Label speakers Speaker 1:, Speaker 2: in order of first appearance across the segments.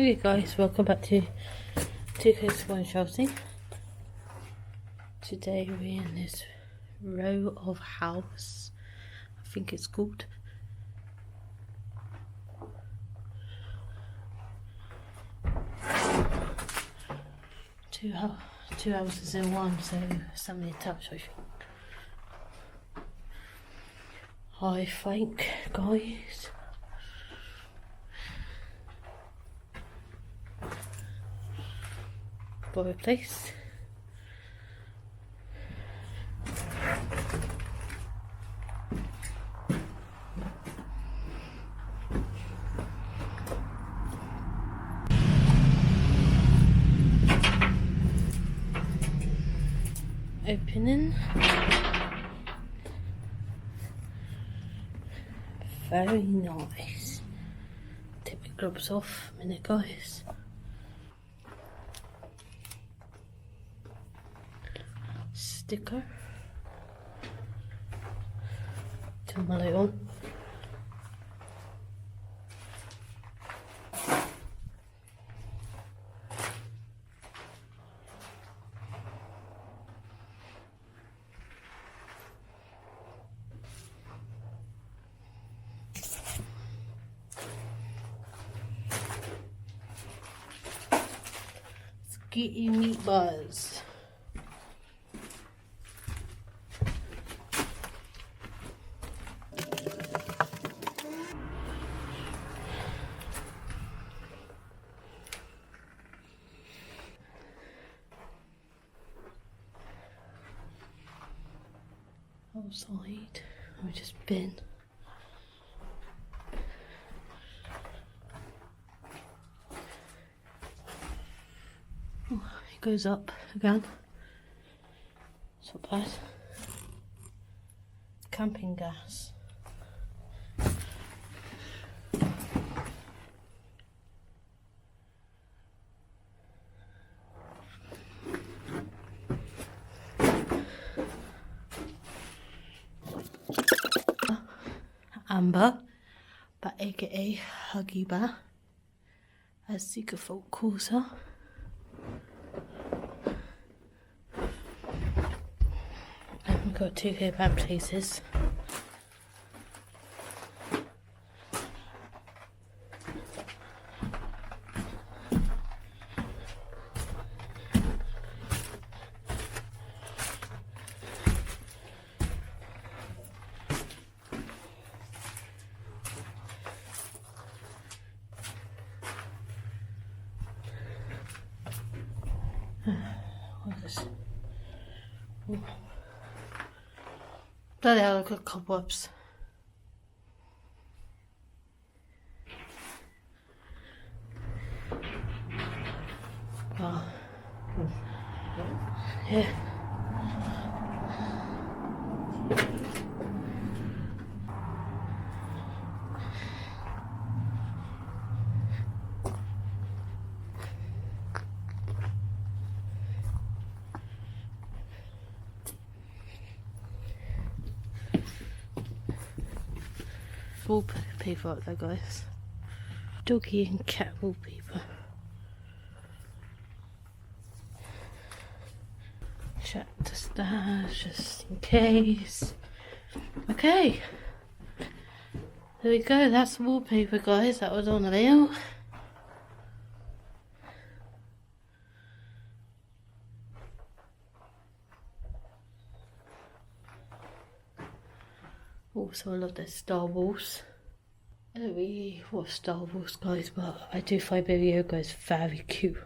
Speaker 1: Hey guys, welcome back to 2K Chelsea. Today we're in this row of house, I think it's called. Two houses in one, so something touch, I think, guys. For a place. Opening. Very nice. Take my gloves off a minute, guys. Sticker. Turn my light on. Skitty meatballs. Outside, I've just been. Oh, it goes up again. It's not bad. Camping gas. Amber, but aka Huggy Bear, as Seeker Folk calls her. And we've got 2K bad places. What is this? Ooh. Bloody hell, look at cobwebs. Oh. Yeah. Wallpaper up there, guys. Doggy and cat wallpaper. Shut the stairs just in case. Okay. There we go, that's the wallpaper, guys. That was on the nail. Also, I love their Star Wars. I don't really watch Star Wars, guys, but I do find Baby Yoda is very cute.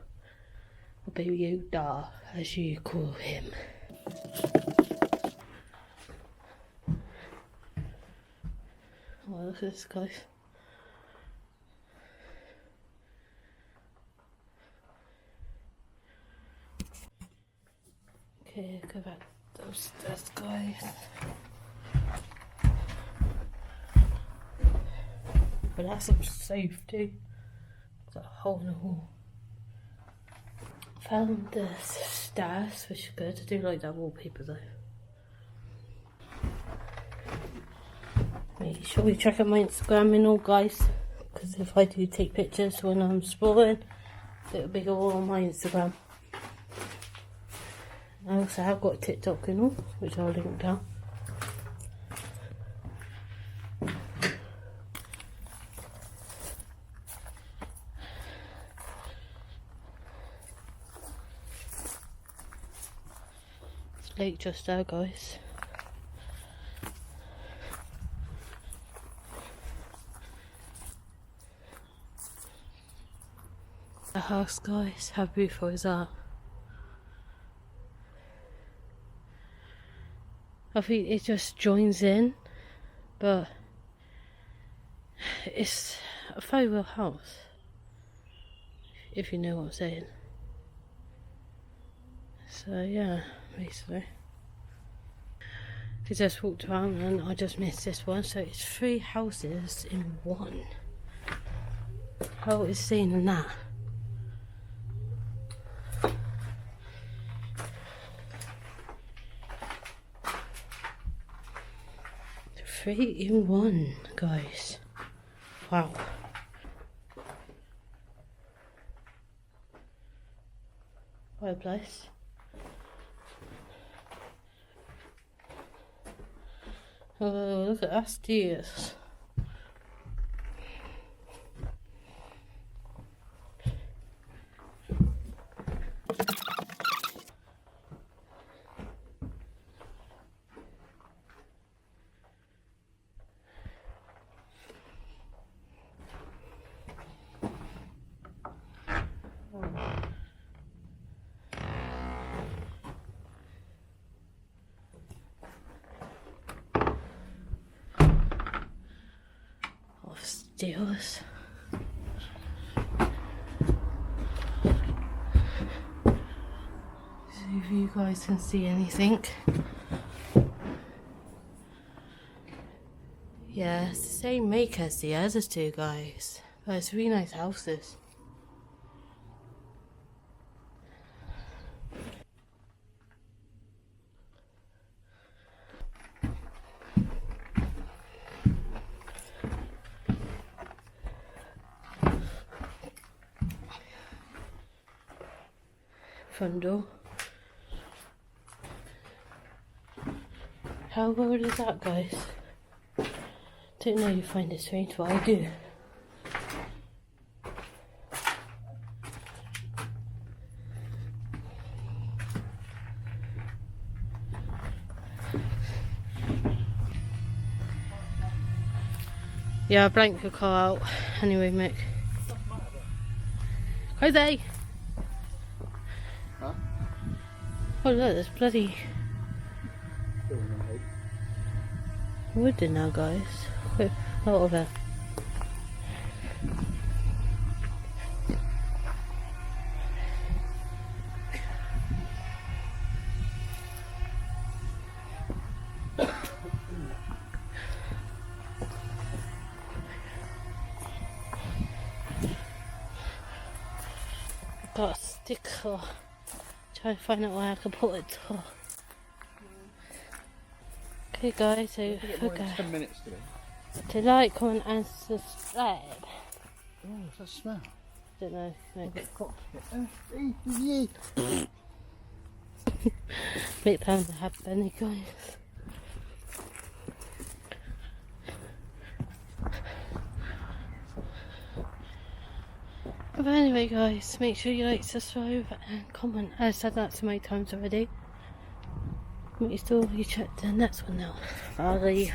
Speaker 1: Or Baby Yoda, as you call him. Oh, look at this, guys. Okay, go back downstairs, guys. But that's some safety. Got a hole in the wall. Found the stairs, which is good. I do like that wallpaper though. Make sure you check out my Instagram and all, guys, because if I do take pictures when I'm exploring, it'll be all on my Instagram. I also have got a TikTok channel, which I'll link down. It's late just now, guys. The house, guys, how beautiful is that? I think it just joins in, but it's a very well house, if you know what I'm saying. So yeah, basically. I just walked around and I just missed this one, so it's 3 houses in one. How is seeing that? 3 in 1, guys. Wow. What a place. Oh, look at that stairs. Stairs. See if you guys can see anything. Yeah, it's the same make as the other 2, guys. But it's really nice houses. Front door. How weird is that, guys? Don't know you find it strange, but I do. Yeah, I blanked your car out. Anyway, Mick. Crazy!
Speaker 2: Huh?
Speaker 1: Oh look, there's bloody wood in there, guys. Quick, out of it. Got a sticker. Try to find out where I can put it to. Okay guys, so
Speaker 2: okay. 10 minutes today.
Speaker 1: like, comment and subscribe.
Speaker 2: Oh, what's that smell?
Speaker 1: Don't know. Maybe. Make time to have Benny, guys. But anyway, guys, make sure you like, subscribe, and comment. I said that so many times already. Make sure you check the next one out. Bye.